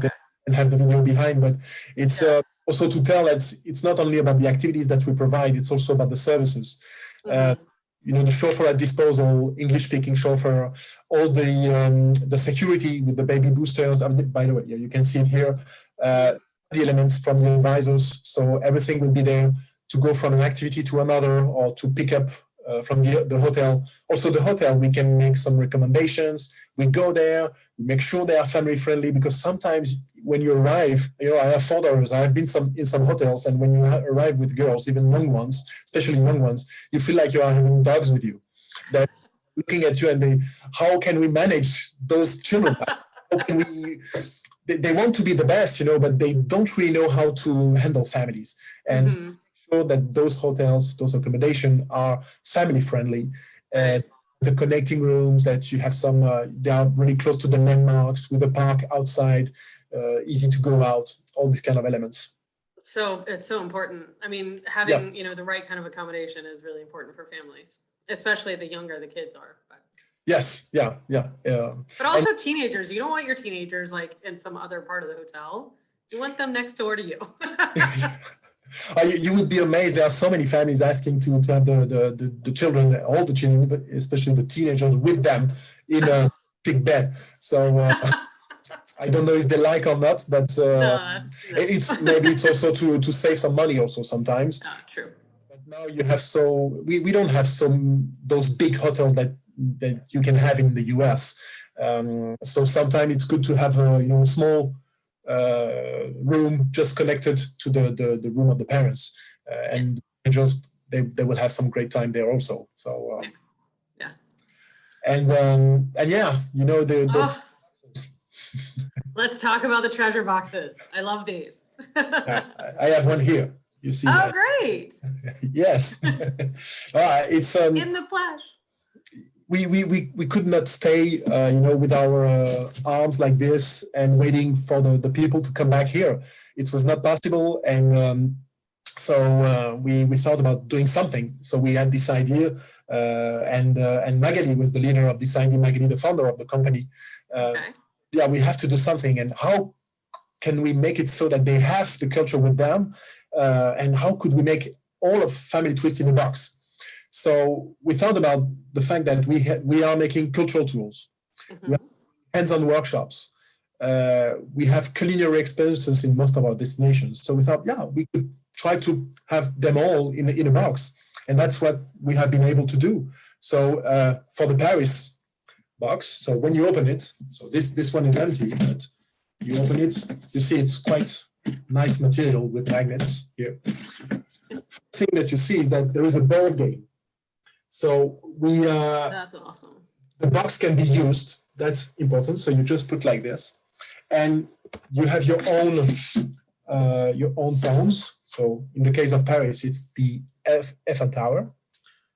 have the video behind, but it's also to tell that it's not only about the activities that we provide, it's also about the services. The chauffeur at disposal, English-speaking chauffeur, all the security with the baby boosters. By the way, you can see it here. The elements from the advisors, so everything will be there to go from an activity to another, or to pick up from the hotel. Also, the hotel, we can make some recommendations. We go there, we make sure they are family friendly, because sometimes when you arrive, I have 4 daughters. I have been in some hotels, and when you arrive with girls, even young ones, especially young ones, you feel like you are having dogs with you. They're looking at you, and how can we manage those children? How can we? They want to be the best, but they don't really know how to handle families. And so make sure that those hotels, those accommodations are family friendly, and the connecting rooms, that you have some. They are really close to the landmarks, with a park outside. Easy to go out, all these kind of elements. So it's so important. Having the right kind of accommodation is really important for families, especially the younger the kids are. But. Yes, yeah. But also teenagers. You don't want your teenagers like in some other part of the hotel. You want them next door to you. You would be amazed. There are so many families asking to have the children, all the children, especially the teenagers, with them in a big bed. So. I don't know if they like or not, but it's also to save some money also sometimes. True. now you have we don't have those big hotels that you can have in the US. So sometimes it's good to have a small room just connected to the room of the parents, and they will have some great time there also. So yeah. And yeah, those. Oh, let's talk about the treasure boxes. I love these. I have one here. You see? Oh, great! Yes. It's In the flesh. We could not stay, with our arms like this and waiting for the people to come back here. It was not possible, and so we thought about doing something. So we had this idea, and Magali was the leader of this idea. Magali, the founder of the company. Okay. Yeah, we have to do something, and how can we make it so that they have the culture with them, and how could we make all of Family Twist in a box? So we thought about the fact that we are making cultural tools, we have hands-on workshops, we have culinary experiences in most of our destinations. So we thought, yeah, we could try to have them all in a box, and that's what we have been able to do. So for the Paris box, so when you open it, so this one is empty, but you open it, you see it's quite nice material with magnets here. First thing that you see is that there is a board game. So That's awesome. the box can be used. That's important. So you just put like this, and you have your own tones. So in the case of Paris, it's the Eiffel Tower.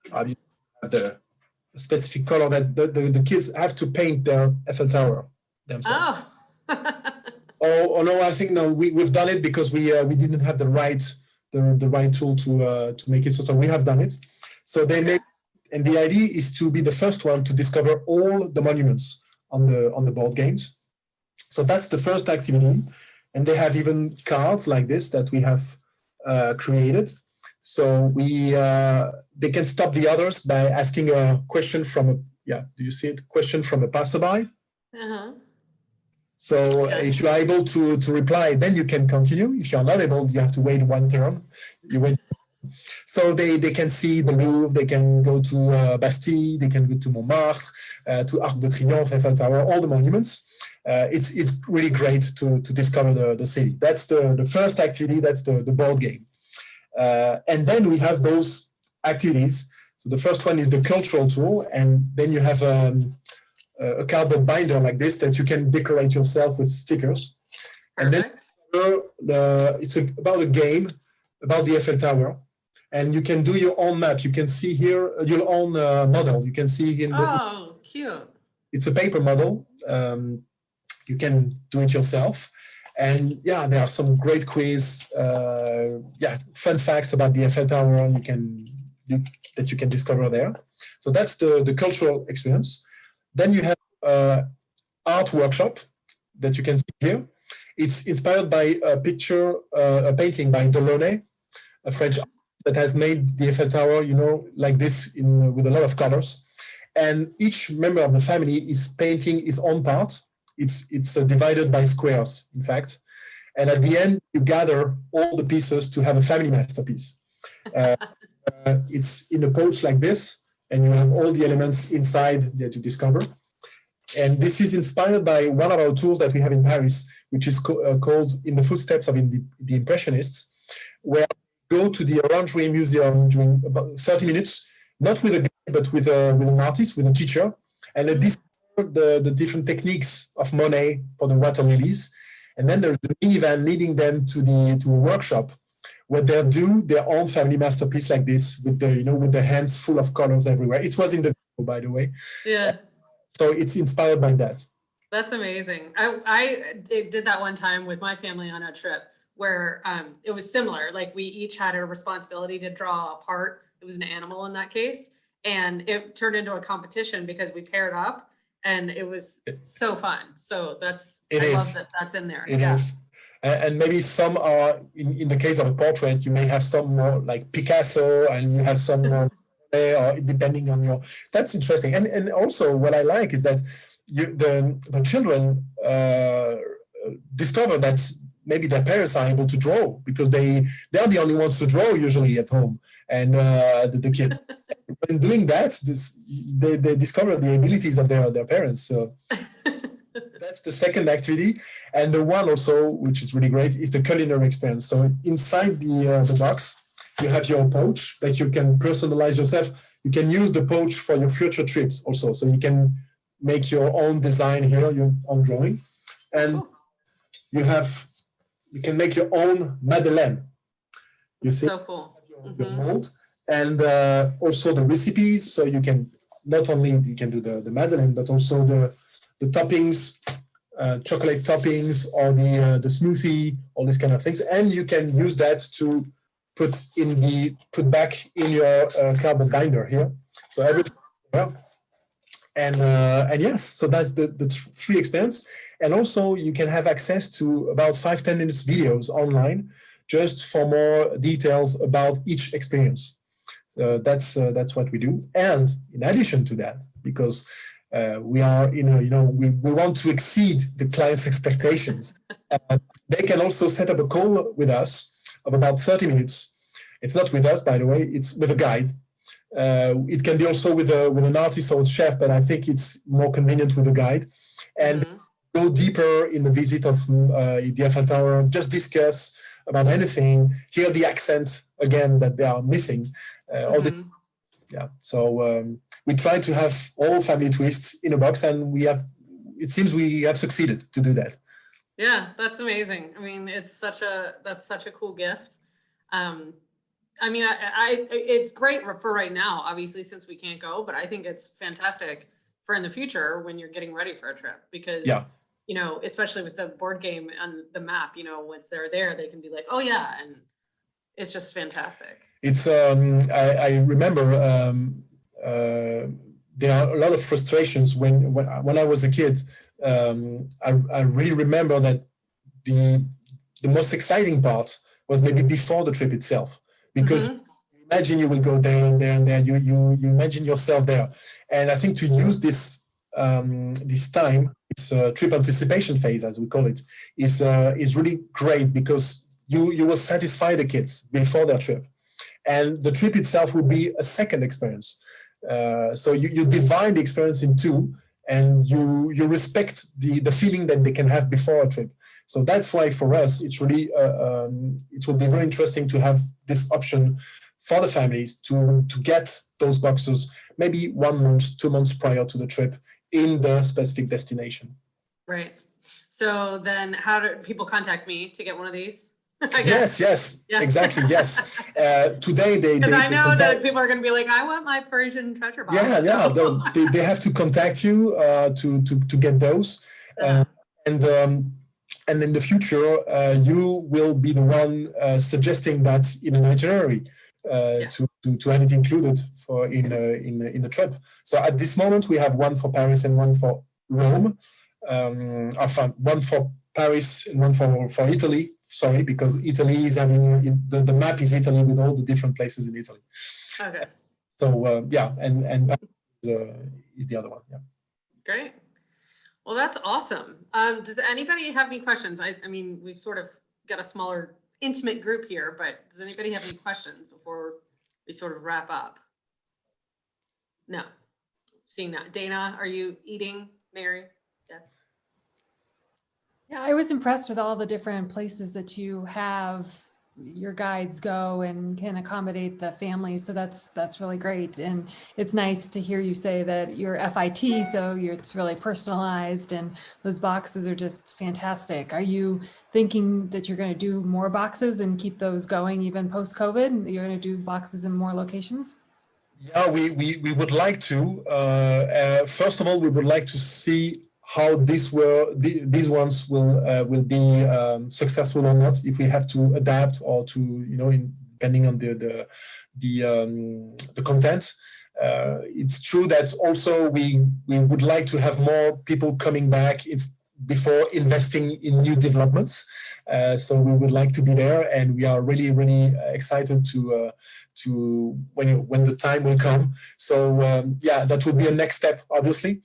You have the specific color that the kids have to paint their Eiffel Tower themselves. Oh. Oh no, I think no. We've done it because we didn't have the right tool to make it. So we have done it. So they make. And the idea is to be the first one to discover all the monuments on the board games. So that's the first activity. And they have even cards like this that we have created. So they can stop the others by asking a question from do you see it? Question from a passerby. Uh-huh. So Okay. if you are able to reply, then you can continue. If you are not able, you have to wait one turn. You wait. So they can see the Louvre, they can go to Bastille, they can go to Montmartre, to Arc de Triomphe, Eiffel Tower, all the monuments. It's really great to discover the city. That's the first activity, that's the board game. And then we have those activities. So the first one is the cultural tool, and then you have a cardboard binder like this that you can decorate yourself with stickers. Perfect. And then it's about a game about the Eiffel Tower. And you can do your own map. You can see here your own model. You can see in Oh, cute. it's a paper model. You can do it yourself. And yeah, there are some great quiz. Fun facts about the Eiffel Tower that you can discover there. So that's the cultural experience. Then you have art workshop that you can see here. It's inspired by a painting by Delaunay, a French artist that has made the Eiffel Tower, like this with a lot of colors. And each member of the family is painting his own part. It's divided by squares, in fact. And at the end, you gather all the pieces to have a family masterpiece. It's in a pouch like this, and you have all the elements inside there to discover. And this is inspired by one of our tools that we have in Paris, which is called In the Footsteps of the Impressionists, where go to the Orangery Museum during about 30 minutes, not with a guide, but with an artist, with a teacher, and they discover the different techniques of Monet for the water lilies. And then there's a minivan leading them to a workshop where they do their own family masterpiece like this with the hands full of colors everywhere. It was in the video, by the way. Yeah. So it's inspired by that. That's amazing. I did that one time with my family on a trip where it was similar. Like we each had a responsibility to draw a part. It was an animal in that case. And it turned into a competition because we paired up and it was so fun. So I love that that's in there. It is. And maybe some are, in the case of a portrait, you may have some more like Picasso and you have some more, or depending on that's interesting. And also what I like is that the children discover that maybe their parents are able to draw because they're the only ones to draw usually at home, and the kids. When doing that, they discover the abilities of their parents. So that's the second activity. And the one also, which is really great, is the culinary experience. So inside the box, you have your pouch that you can personalize yourself. You can use the pouch for your future trips also. So you can make your own design here, your own drawing. And you can make your own Madeleine. You see? So cool. Your mold. And also the recipes. So you can not only you can do the Madeleine, but also the toppings, chocolate toppings, or the smoothie, all these kind of things. And you can use that to put back in your cardboard binder here. So everything. Yeah. And yes, so that's the free experience. And also you can have access to about 5-10 minutes videos online just for more details about each experience. So that's what we do. And in addition to that, because we are we want to exceed the client's expectations, they can also set up a call with us of about 30 minutes. It's not with us, by the way, it's with a guide. It can be also with an artist or a chef, but I think it's more convenient with a guide. And go deeper in the visit of the Eiffel Tower, just discuss about anything, hear the accent again that they are missing. All this, yeah. So we try to have all family twists in a box, and it seems we have succeeded to do that. Yeah, that's amazing. I mean, that's such a cool gift. I mean, it's great for right now, obviously, since we can't go, but I think it's fantastic for in the future when you're getting ready for a trip, because, especially with the board game and the map, once they're there, they can be like, oh yeah. And it's just fantastic. It's, I remember there are a lot of frustrations when I was a kid. I really remember that the most exciting part was maybe before the trip itself. Because imagine you will go there and there and there. You imagine yourself there, and I think to use this time, this trip anticipation phase, as we call it, is really great, because you will satisfy the kids before their trip, and the trip itself will be a second experience. So you divide the experience in two, and you respect the feeling that they can have before a trip. So that's why for us, it's really it will be very interesting to have this option for the families to get those boxes maybe 1 month, 2 months prior to the trip in the specific destination. Right. So then how do people contact me to get one of these? Yes, yeah. Exactly, yes. Today because I know that people are going to be like, I want my Parisian treasure box. Yeah, they have to contact you to get those. And in the future, you will be the one suggesting that in an itinerary to have it included in the trip. So at this moment, we have one for Paris and one for Rome. One for Paris and one for Italy. Sorry, because Italy is having the map is Italy with all the different places in Italy. Okay. So and Paris is the other one. Yeah. Great. Well, that's awesome. Does anybody have any questions? I mean, we've sort of got a smaller, intimate group here, but does anybody have any questions before we sort of wrap up? No. Seeing that. Dana, are you eating? Mary? Yes. Yeah, I was impressed with all the different places that you have your guides go and can accommodate the families. So that's really great. And it's nice to hear you say that you're FIT, so it's really personalized, and those boxes are just fantastic. Are you thinking that you're going to do more boxes and keep those going even post-COVID? You're going to do boxes in more locations? Yeah, we would like to. First of all, we would like to see how these ones will be successful or not, if we have to adapt or to depending on the content. It's true that also we would like to have more people coming back before investing in new developments. So we would like to be there, and we are really excited to when the time will come. So that would be a next step, obviously.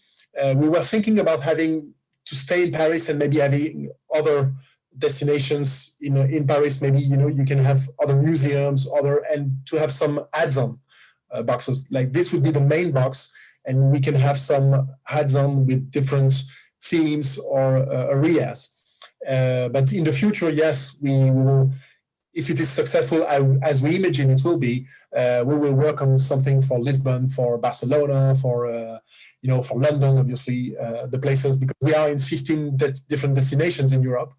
We were thinking about having to stay in Paris and maybe having other destinations in Paris. Maybe you can have other museums, and to have some add-on boxes. Like this would be the main box, and we can have some add-on with different themes or areas. But in the future, yes, we will. If it is successful, as we imagine it will be, we will work on something for Lisbon, for Barcelona, for London, obviously, the places, because we are in 15 different destinations in Europe.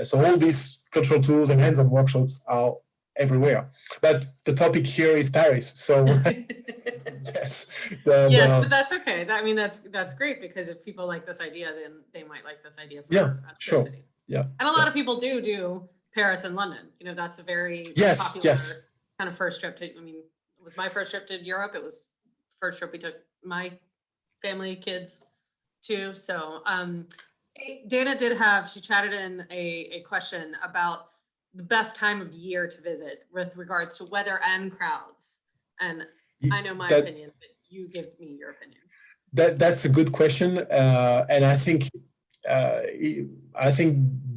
So all these cultural tools and hands-on workshops are everywhere. But the topic here is Paris. So yes. But that's okay. I mean, that's great, because if people like this idea, then they might like this idea for another sure. city. Yeah. And a lot of people do Paris and London. That's a very popular kind of first trip to, it was my first trip to Europe. It was first trip we took my family, kids too. So Dana she chatted in a question about the best time of year to visit with regards to weather and crowds. And I know my opinion, but you give me your opinion. That's a good question. And I think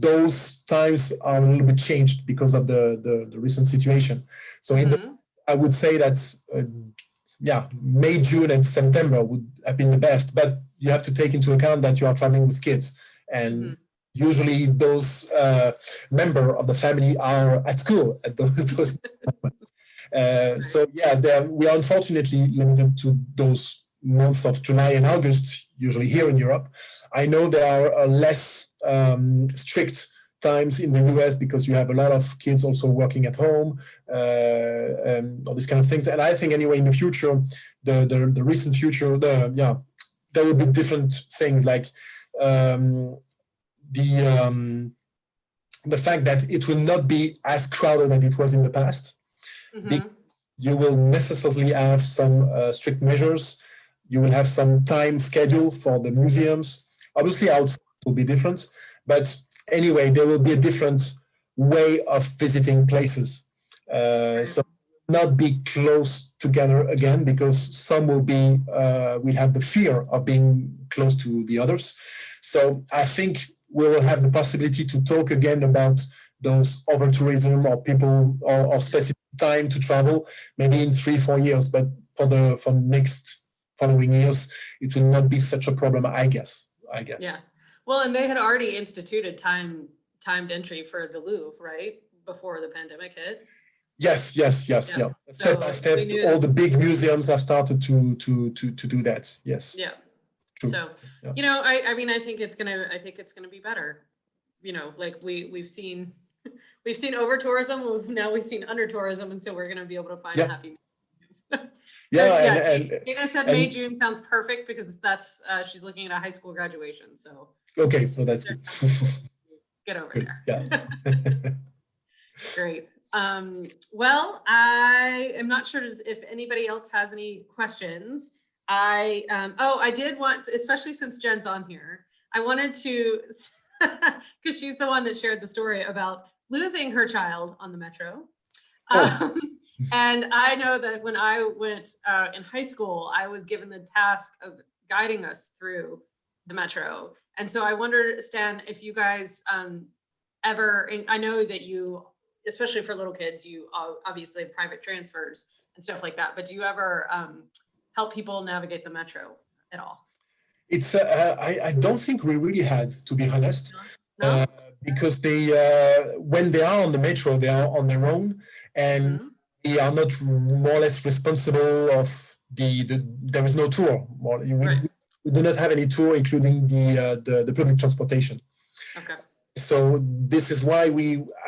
those times are a little bit changed because of the recent situation. So I would say that May, June, and September would have been the best. But you have to take into account that you are traveling with kids, and usually those members of the family are at school at those moments. We are unfortunately limited to those months of July and August, usually here in Europe. I know there are less strict times in the US because you have a lot of kids also working at home, all these kind of things. And I think anyway, in the future, the recent future, there will be different things, like the fact that it will not be as crowded as it was in the past. You will necessarily have some strict measures. You will have some time schedule for the museums. Obviously, outside will be different, but anyway, there will be a different way of visiting places. So not be close together again, because some will have the fear of being close to the others. So I think we will have the possibility to talk again about those over tourism or people or specific time to travel, maybe in 3-4 years, but for next following years, it will not be such a problem, I guess. Yeah. Well, and they had already instituted timed entry for the Louvre, right? Before the pandemic hit. Yes. So Step by step, all the big museums have started to do that. Yes. Yeah. True. So, I think it's gonna be better. Like we've seen over tourism. Now we've seen under tourism, and so we're gonna be able to find a happy. Dana said May, June sounds perfect, because that's she's looking at a high school graduation. So okay, so that's good. Get over good. there. Yeah. Great. Well, I am not sure if anybody else has any questions. I did want, especially since Jen's on here, I wanted to, because she's the one that shared the story about losing her child on the metro. And I know that when I went in high school, I was given the task of guiding us through the metro. And so I wondered, Stan, if you guys ever, and I know that you, especially for little kids, you obviously have private transfers and stuff like that, but do you ever help people navigate the metro at all? It's I don't think we really had, to be honest. No? Because they when they are on the metro, they are on their own, and they are not more or less responsible of there is no tour. We do not have any tour, including the public transportation. Okay. So this is why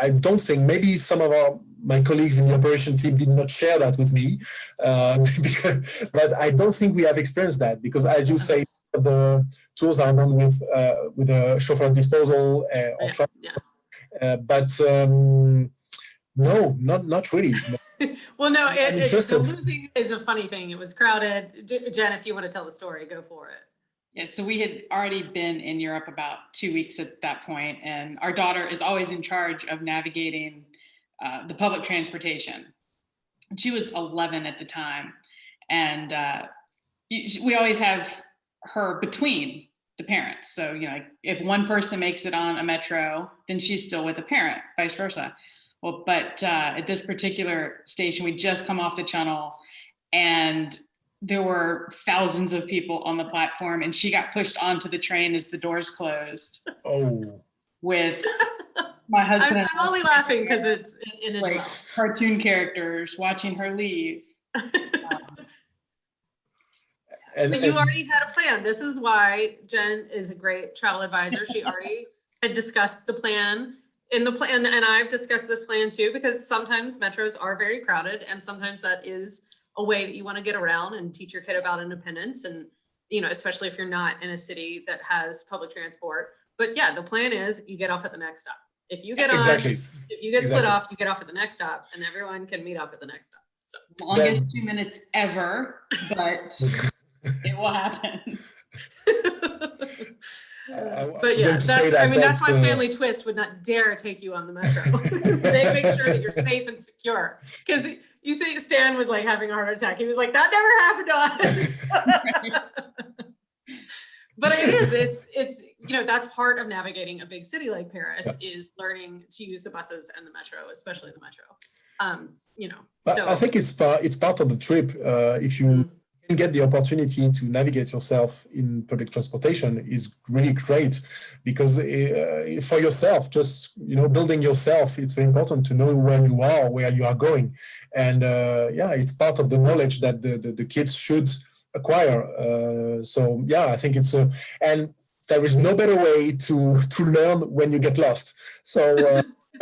I don't think, maybe some of my colleagues in the operation team did not share that with me, but I don't think we have experienced that, because as you say, the tours are done with a chauffeur disposal or truck. But no, not really. Well, no, the losing is a funny thing. It was crowded. Jen, if you want to tell the story, go for it. Yeah, so we had already been in Europe about 2 weeks at that point, and our daughter is always in charge of navigating the public transportation. She was 11 at the time, and we always have her between the parents. So, like if one person makes it on a metro, then she's still with the parent, vice versa. Well, but at this particular station, we just come off the channel and there were thousands of people on the platform, and she got pushed onto the train as the doors closed. Oh. With my husband. I'm only laughing because it's in it. Like cartoon characters watching her leave. But you already had a plan. This is why Jen is a great travel advisor. She already had discussed the plan. In the plan, and I've discussed the plan too, because sometimes metros are very crowded, and sometimes that is a way that you want to get around and teach your kid about independence, and especially if you're not in a city that has public transport. But yeah, the plan is you get off at the next stop. If you get on, if you get split off, you get off at the next stop, and everyone can meet up at the next stop. So longest 2 minutes ever, but it will happen. But yeah, that's why Family Twist would not dare take you on the metro. They make sure that you're safe and secure. Because you say Stan was like having a heart attack. He was like, that never happened to us. But it's that's part of navigating a big city like Paris, is learning to use the buses and the metro, especially the metro. So I think it's part of the trip. If you can get the opportunity to navigate yourself in public transportation is really great, because for yourself, just building yourself, it's very important to know where you are, where you are going, and it's part of the knowledge that the kids should acquire. So yeah, I think it's and there is no better way to learn when you get lost. So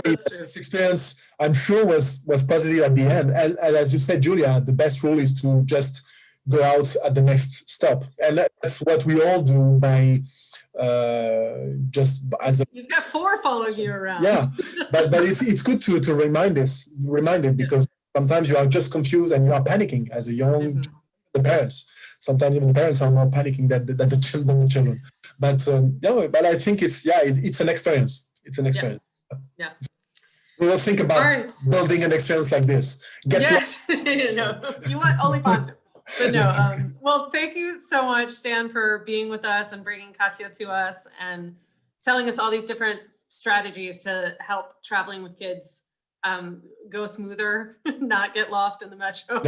this experience, I'm sure, was positive at the end. And as you said, Julia, the best rule is to just go out at the next stop, and that's what we all do by just as a. You've got 4 following you around. Yeah, but it's good to remind it, because sometimes you are just confused and you are panicking as a young the parents. Sometimes even the parents are more panicking than the children. But but I think it's an experience. It's an experience. Yeah. We will think about building an experience like this. You want only positive. But no, well, thank you so much, Stan, for being with us and bringing Katya to us and telling us all these different strategies to help traveling with kids go smoother, not get lost in the metro,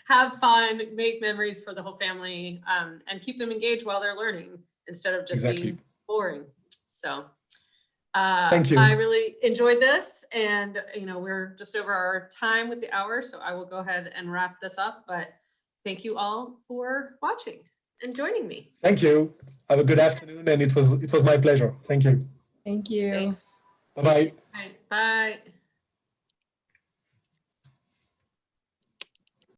have fun, make memories for the whole family, and keep them engaged while they're learning instead of just being boring. So thank you. I really enjoyed this, and we're just over our time with the hour, so I will go ahead and wrap this up. But thank you all for watching and joining me. Thank you. Have a good afternoon, and it was my pleasure. Thank you. Thank you. Thanks. Bye-bye. Bye.